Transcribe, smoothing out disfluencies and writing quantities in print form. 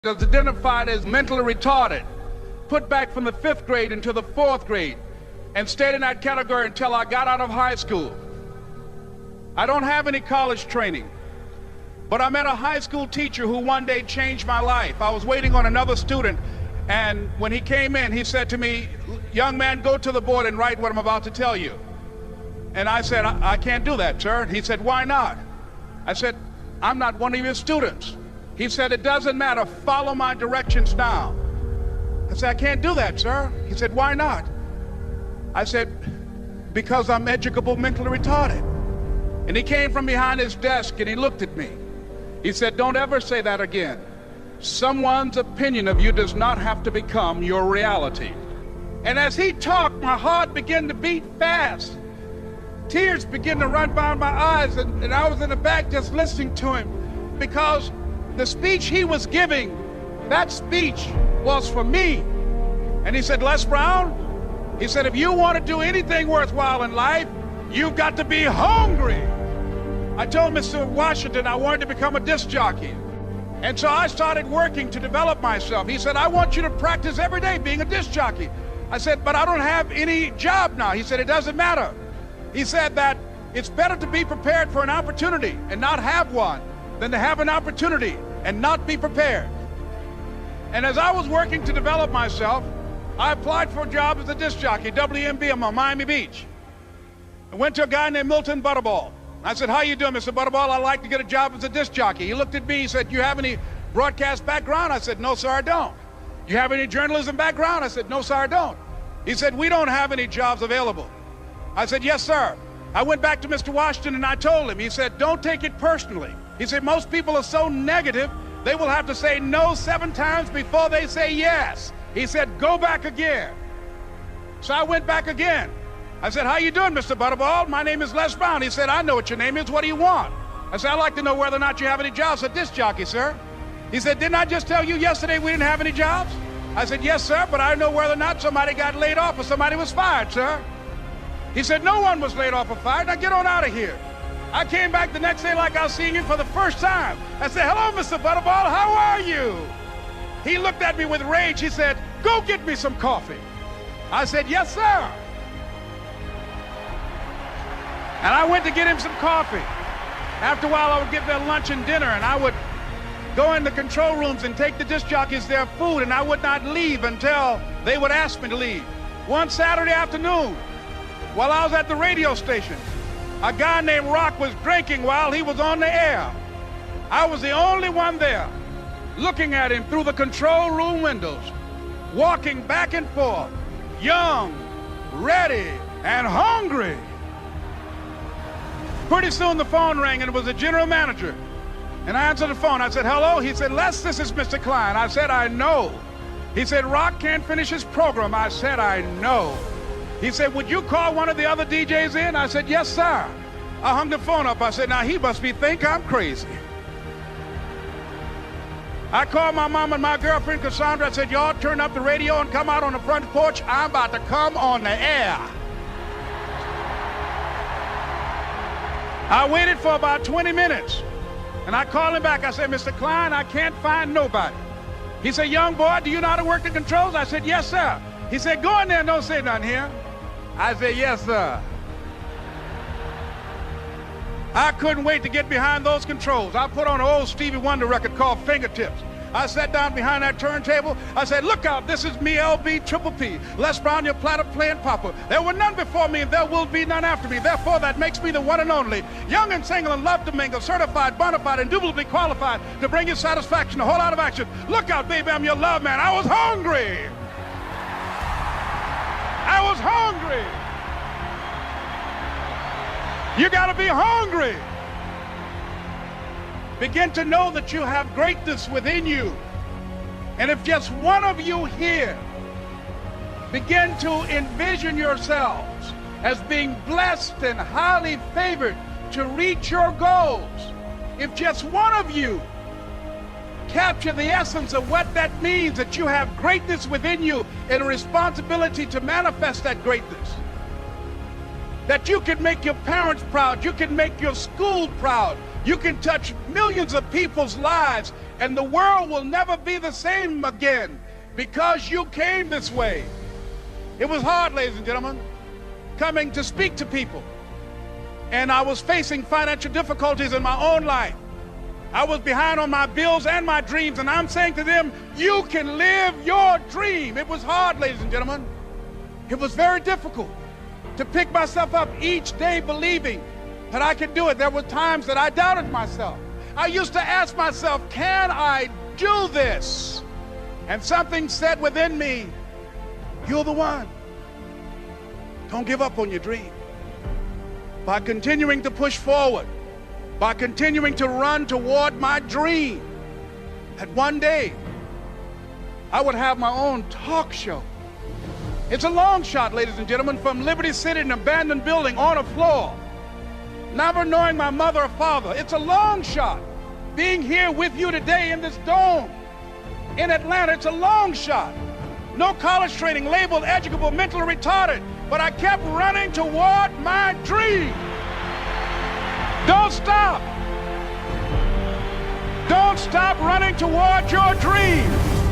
was identified as mentally retarded, put back from the 5th grade into the 4th grade, and stayed in that category until I got out of high school. I don't have any college training, but I met a high school teacher who one day changed my life. I was waiting on another student, and when he came in, he said to me, "Young man, go to the board and write what I'm about to tell you." And I said, I can't do that, sir. He said, "Why not?" I said, "I'm not one of your students." He said, "It doesn't matter, follow my directions now." I said, "I can't do that, sir." He said, "Why not?" I said, "Because I'm educable mentally retarded." And he came from behind his desk and he looked at me. He said, "Don't ever say that again. Someone's opinion of you does not have to become your reality." And as he talked, my heart began to beat fast. Tears began to run down my eyes, and I was in the back just listening to him, because the speech he was giving, that speech was for me. And he said, "Les Brown," he said, "if you want to do anything worthwhile in life, you've got to be hungry." I told Mr. Washington I wanted to become a disc jockey. And so I started working to develop myself. He said, "I want you to practice every day being a disc jockey." I said, "But I don't have any job now." He said, "It doesn't matter." He said that it's better to be prepared for an opportunity and not have one than to have an opportunity and not be prepared. And as I was working to develop myself, I applied for a job as a disc jockey, WMBM on Miami Beach. I went to a guy named Milton Butterball. I said, "How you doing, Mr. Butterball? I'd like to get a job as a disc jockey." He looked at me, he said, "You have any broadcast background?" I said, "No, sir, I don't." "You have any journalism background?" I said, "No, sir, I don't." He said, "We don't have any jobs available." I said, "Yes, sir." I went back to Mr. Washington and I told him. He said, "Don't take it personally." He said, "Most people are so negative, they will have to say no 7 times before they say yes." He said, "Go back again." So I went back again. I said, "How you doing, Mr. Butterball? My name is Les Brown." He said, "I know what your name is. What do you want?" I said, "I'd like to know whether or not you have any jobs as a disc jockey, sir." He said, "Didn't I just tell you yesterday we didn't have any jobs?" I said, "Yes, sir, but I know whether or not somebody got laid off or somebody was fired, sir." He said, "No one was laid off or fired. Now get on out of here." I came back the next day like I was seeing him for the first time. I said, "Hello, Mr. Butterball, how are you?" He looked at me with rage. He said, "Go get me some coffee." I said, "Yes, sir." And I went to get him some coffee. After a while, I would get their lunch and dinner, and I would go in the control rooms and take the disc jockeys their food, and I would not leave until they would ask me to leave. One Saturday afternoon, while I was at the radio station, a guy named Rock was drinking while he was on the air. I was the only one there, looking at him through the control room windows, walking back and forth, young, ready, and hungry. Pretty soon the phone rang, and it was the general manager. And I answered the phone. I said, "Hello?" He said, "Les, this is Mr. Klein." I said, "I know." He said, "Rock can't finish his program." I said, "I know." He said, "Would you call one of the other DJs in?" I said, "Yes, sir." I hung the phone up. I said, "Now he must think I'm crazy." I called my mom and my girlfriend, Cassandra. I said, "Y'all turn up the radio and come out on the front porch. I'm about to come on the air." I waited for about 20 minutes, and I called him back. I said, "Mr. Klein, I can't find nobody." He said, "Young boy, do you know how to work the controls?" I said, "Yes, sir." He said, "Go in there and don't say nothing here." I said, "Yes, sir." I couldn't wait to get behind those controls. I put on an old Stevie Wonder record called Fingertips. I sat down behind that turntable. I said, "Look out, this is me, LB Triple P, Les Brown, your platter playing papa. There were none before me, and there will be none after me. Therefore, that makes me the one and only. Young and single and love to mingle, certified, bona fide, indubitably qualified to bring you satisfaction, a whole lot of action. Look out, baby, I'm your love man." I was hungry. I was hungry. You got to be hungry. Begin to know that you have greatness within you. And if just one of you here begin to envision yourselves as being blessed and highly favored to reach your goals, if just one of you capture the essence of what that means, that you have greatness within you and a responsibility to manifest that greatness, that you can make your parents proud, you can make your school proud, You can touch millions of people's lives, and the world will never be the same again because you came this way. It was hard, ladies and gentlemen, coming to speak to people. And I was facing financial difficulties in my own life. I was behind on my bills and my dreams, and I'm saying to them, you can live your dream. It was hard, ladies and gentlemen. It was very difficult to pick myself up each day believing that I could do it. There were times that I doubted myself. I used to ask myself, can I do this? And something said within me, you're the one. Don't give up on your dream. By continuing to push forward, by continuing to run toward my dream, that one day I would have my own talk show. It's a long shot, ladies and gentlemen, from Liberty City, an abandoned building on a floor, never knowing my mother or father. It's a long shot. Being here with you today in this dome in Atlanta, it's a long shot. No college training, labeled educable, mentally retarded, but I kept running toward my dream. Don't stop. Don't stop running toward your dream.